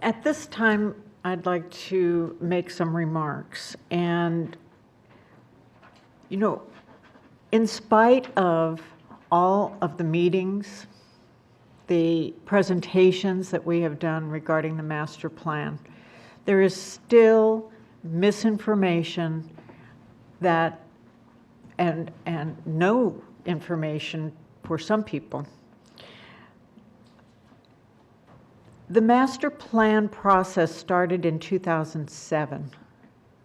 At this time, I'd like to make some remarks. And, you know, in spite of all of the meetings, the presentations that we have done regarding the master plan, there is still misinformation that, and no information for some people. The master plan process started in 2007.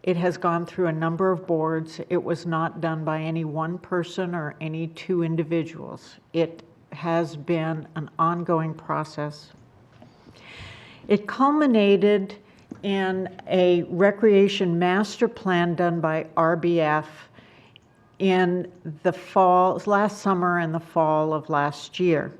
It has gone through a number of boards. It was not done by any one person or any two individuals. It has been an ongoing process. It culminated in a recreation master plan done by RBF in the fall, last summer and the fall of last year.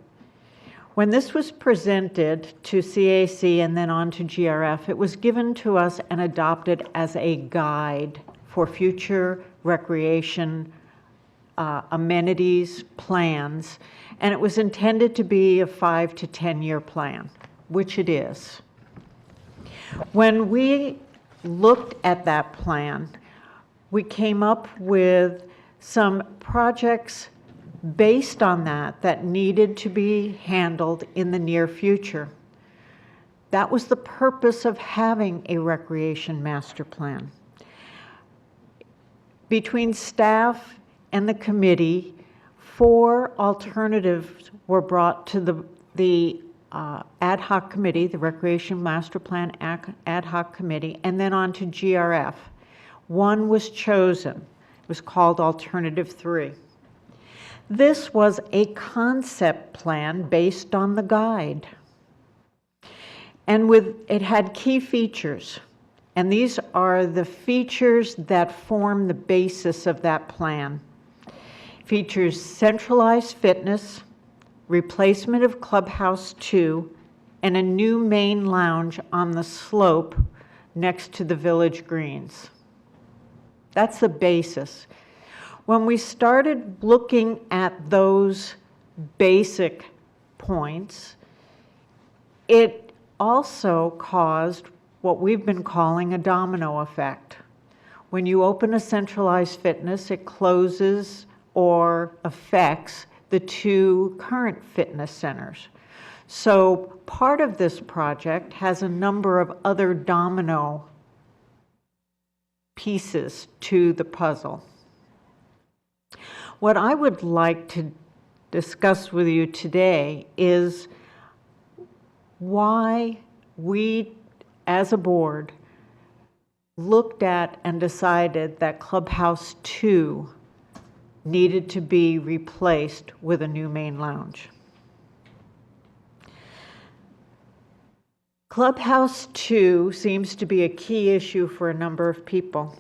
When this was presented to CAC and then on to GRF, it was given to us and adopted as a guide for future recreation amenities plans, and it was intended to be a 5 to 10 year plan, which it is. When we looked at that plan, we came up with some projects based on that needed to be handled in the near future. That was the purpose of having a recreation master plan. Between staff and the committee, 4 alternatives were brought to the ad hoc committee, the Recreation Master Plan ad hoc committee, and then on to GRF. One was chosen. It was called Alternative 3. This was a concept plan based on the guide. And it had key features. And these are the features that form the basis of that plan. Features centralized fitness, replacement of Clubhouse 2, and a new main lounge on the slope next to the village greens. That's the basis. When we started looking at those basic points, it also caused what we've been calling a domino effect. When you open a centralized fitness, it closes or affects the 2 current fitness centers. So part of this project has a number of other domino pieces to the puzzle. What I would like to discuss with you today is why we, as a board, looked at and decided that Clubhouse 2 needed to be replaced with a new main lounge. Clubhouse 2 seems to be a key issue for a number of people.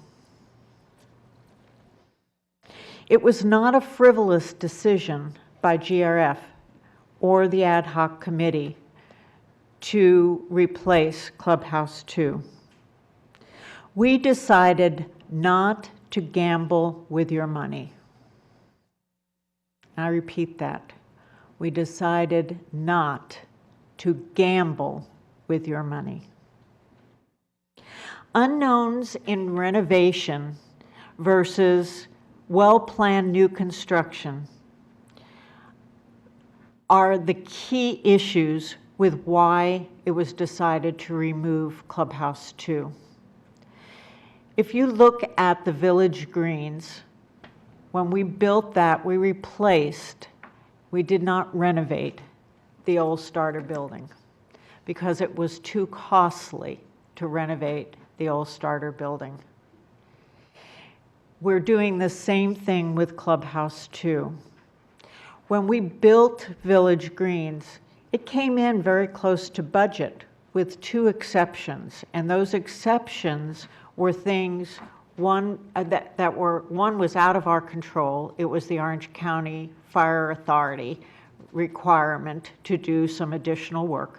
It was not a frivolous decision by GRF or the ad hoc committee to replace Clubhouse 2. We decided not to gamble with your money. I repeat that. We decided not to gamble with your money. Unknowns in renovation versus well-planned new construction are the key issues with why it was decided to remove Clubhouse 2. If you look at the village greens, when we built that, we did not renovate the old starter building because it was too costly to renovate the old starter building. We're doing the same thing with Clubhouse 2. When we built Village Greens, it came in very close to budget with 2 exceptions, and those exceptions were things, one was out of our control. It was the Orange County Fire Authority requirement to do some additional work.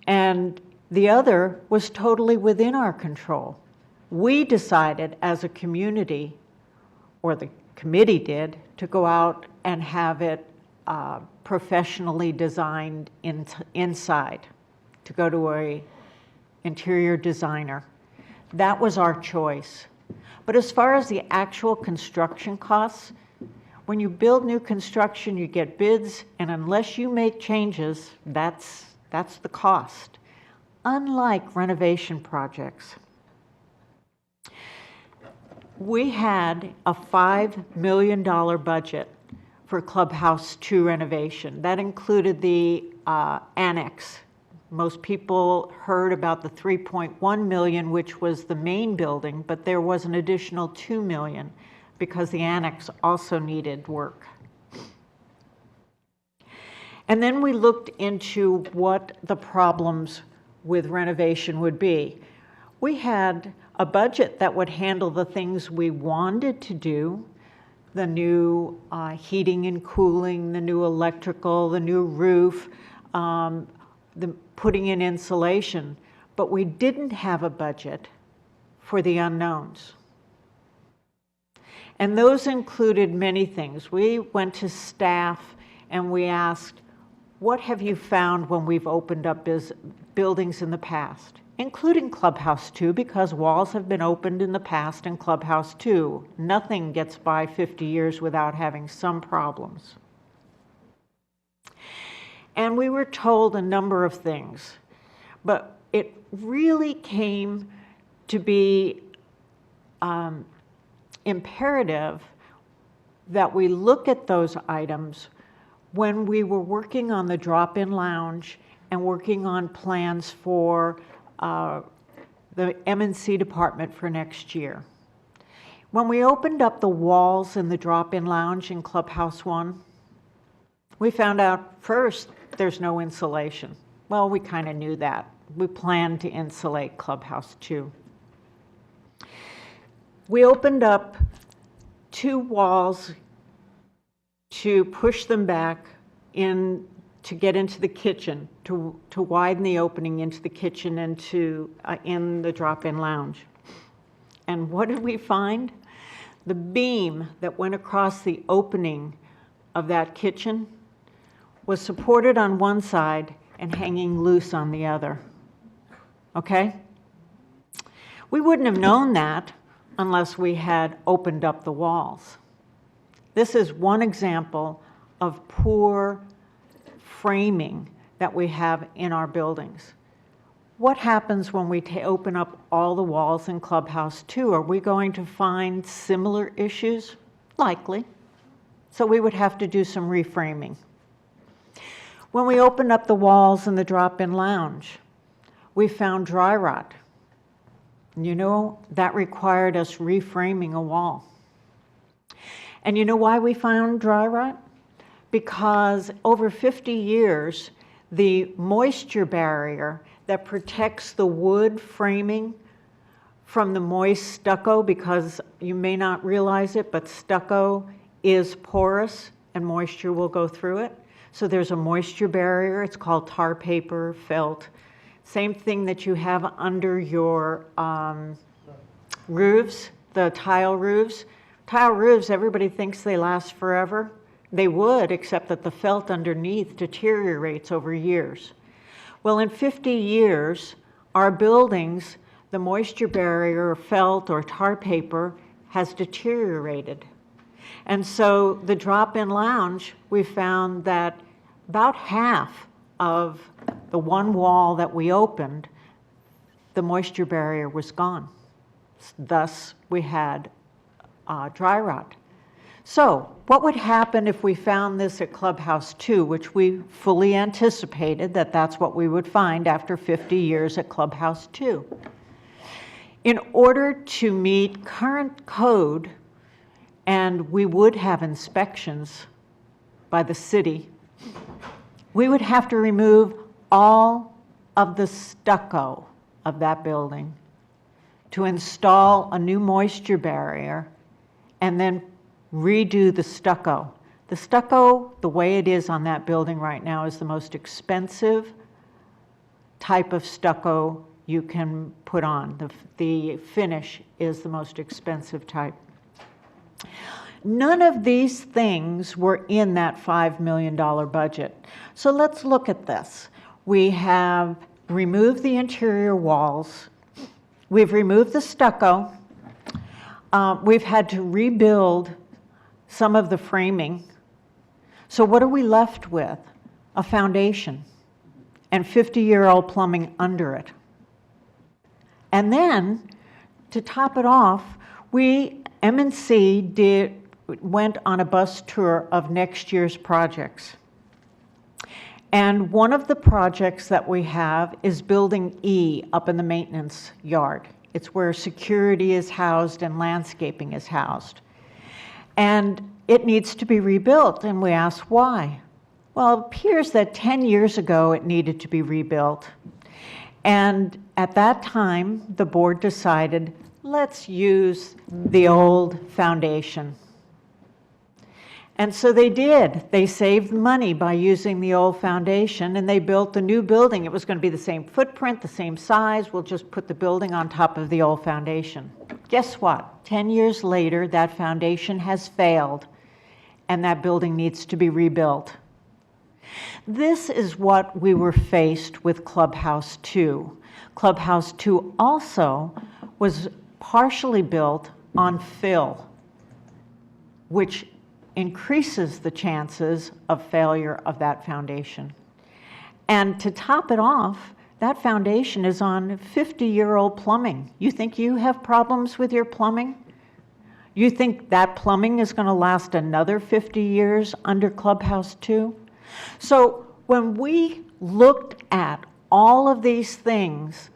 And the other was totally within our control. We decided as a community, or the committee did, to go out and have it professionally designed inside. to go to an interior designer. That was our choice. But as far as the actual construction costs, when you build new construction, you get bids, and unless you make changes, that's the cost. Unlike renovation projects. We had a $5 million budget for Clubhouse 2 renovation. That included the annex. Most people heard about the $3.1 million, which was the main building, but there was an additional $2 million because the annex also needed work. And then we looked into what the problems with renovation would be. We had a budget that would handle the things we wanted to do, the new heating and cooling, the new electrical, the new roof, the putting in insulation, but we didn't have a budget for the unknowns. And those included many things. We went to staff and we asked, what have you found when we've opened up buildings in the past? Including Clubhouse 2, because walls have been opened in the past in Clubhouse 2. Nothing gets by 50 years without having some problems. And we were told a number of things, but it really came to be imperative that we look at those items when we were working on the drop-in lounge and working on plans for the M&C department for next year. When we opened up the walls in the drop-in lounge in Clubhouse 1, we found out first there's no insulation. Well, we kind of knew that. We planned to insulate Clubhouse 2. We opened up 2 walls to push them back in to get into the kitchen, to widen the opening into the kitchen and to in the drop-in lounge. And what did we find? The beam that went across the opening of that kitchen was supported on one side and hanging loose on the other. Okay? We wouldn't have known that unless we had opened up the walls. This is one example of poor framing that we have in our buildings. What happens when we open up all the walls in Clubhouse 2? Are we going to find similar issues? Likely. So we would have to do some reframing. When we opened up the walls in the drop-in lounge, we found dry rot. You know, that required us reframing a wall. And you know why we found dry rot? Because over 50 years, the moisture barrier that protects the wood framing from the moist stucco, because you may not realize it, but stucco is porous and moisture will go through it. So there's a moisture barrier. It's called tar paper, felt. Same thing that you have under your roofs, the tile roofs. Tile roofs, everybody thinks they last forever. They would, except that the felt underneath deteriorates over years. Well, in 50 years, our buildings, the moisture barrier, felt, or tar paper has deteriorated. And so the drop-in lounge, we found that about half of the one wall that we opened, the moisture barrier was gone. Thus, we had dry rot. So what would happen if we found this at Clubhouse 2, which we fully anticipated that that's what we would find after 50 years at Clubhouse 2? In order to meet current code, and we would have inspections by the city, we would have to remove all of the stucco of that building to install a new moisture barrier and then redo the stucco. The stucco, the way it is on that building right now, is the most expensive type of stucco you can put on. The finish is the most expensive type. None of these things were in that $5 million budget. So let's look at this. We have removed the interior walls. We've removed the stucco. We've had to rebuild some of the framing. So what are we left with? A foundation and 50-year-old plumbing under it. And then, to top it off, M&C went on a bus tour of next year's projects. And one of the projects that we have is Building E up in the maintenance yard. It's where security is housed and landscaping is housed. And it needs to be rebuilt, and we asked why. Well, it appears that 10 years ago it needed to be rebuilt. And at that time, the board decided, let's use the old foundation. And so they did. They saved money by using the old foundation, and they built the new building. It was going to be the same footprint, the same size. We'll just put the building on top of the old foundation. Guess what? 10 years later, that foundation has failed, and that building needs to be rebuilt. This is what we were faced with Clubhouse 2. Clubhouse 2 also was partially built on fill, which increases the chances of failure of that foundation. And to top it off, that foundation is on 50-year-old plumbing. You think you have problems with your plumbing? You think that plumbing is going to last another 50 years under Clubhouse 2? So when we looked at all of these things,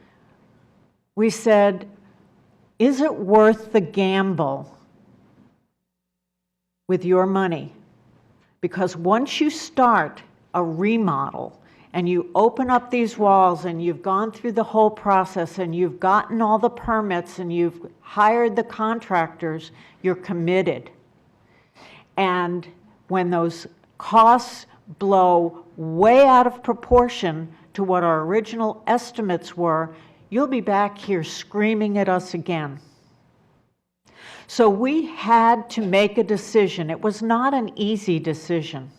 we said, is it worth the gamble with your money? Because once you start a remodel and you open up these walls and you've gone through the whole process and you've gotten all the permits and you've hired the contractors, you're committed. And when those costs blow way out of proportion to what our original estimates were, you'll be back here screaming at us again. So we had to make a decision. It was not an easy decision,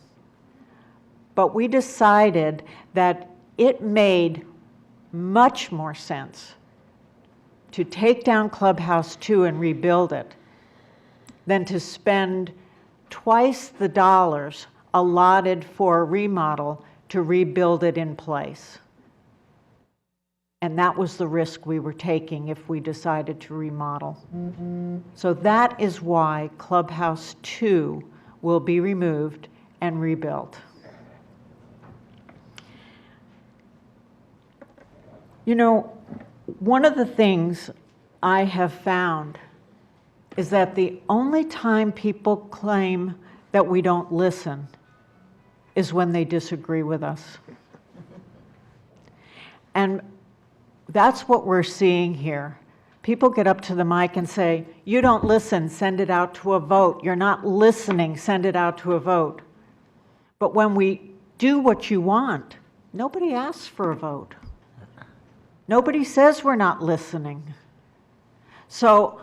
but we decided that it made much more sense to take down Clubhouse 2 and rebuild it than to spend twice the dollars allotted for a remodel to rebuild it in place. And that was the risk we were taking if we decided to remodel. So that is why Clubhouse 2 will be removed and rebuilt. You know, one of the things I have found is that the only time people claim that we don't listen is when they disagree with us. And that's what we're seeing here. People get up to the mic and say, you don't listen, send it out to a vote. You're not listening, send it out to a vote. But when we do what you want, nobody asks for a vote. Nobody says we're not listening. So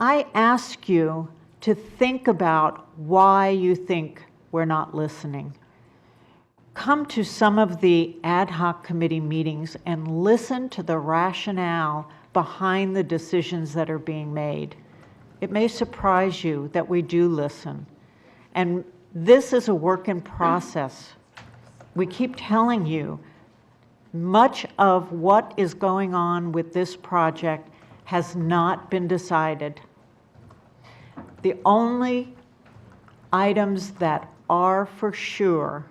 I ask you to think about why you think we're not listening. Come to some of the ad hoc committee meetings and listen to the rationale behind the decisions that are being made. It may surprise you that we do listen. And this is a work in process. We keep telling you, much of what is going on with this project has not been decided. The only items that are for sure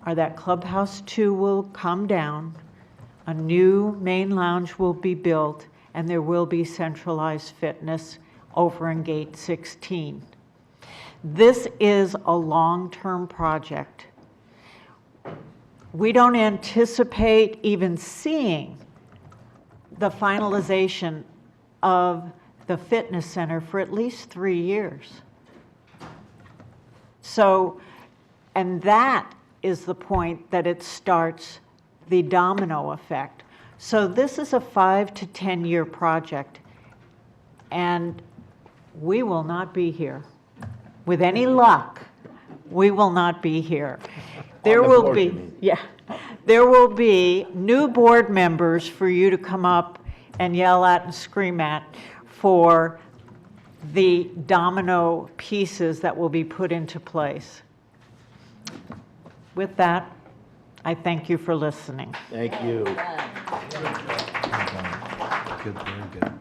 are that Clubhouse 2 will come down, a new main lounge will be built, and there will be centralized fitness over in Gate 16. This is a long-term project. We don't anticipate even seeing the finalization of the fitness center for at least 3 years. So, and that is the point that it starts the domino effect. So this is a 5 to 10 year project, and we will not be here. With any luck, we will not be here. There will be, yeah, there will be new board members for you to come up and yell at and scream at for the domino pieces that will be put into place. With that, I thank you for listening. Thank you. Good, very good.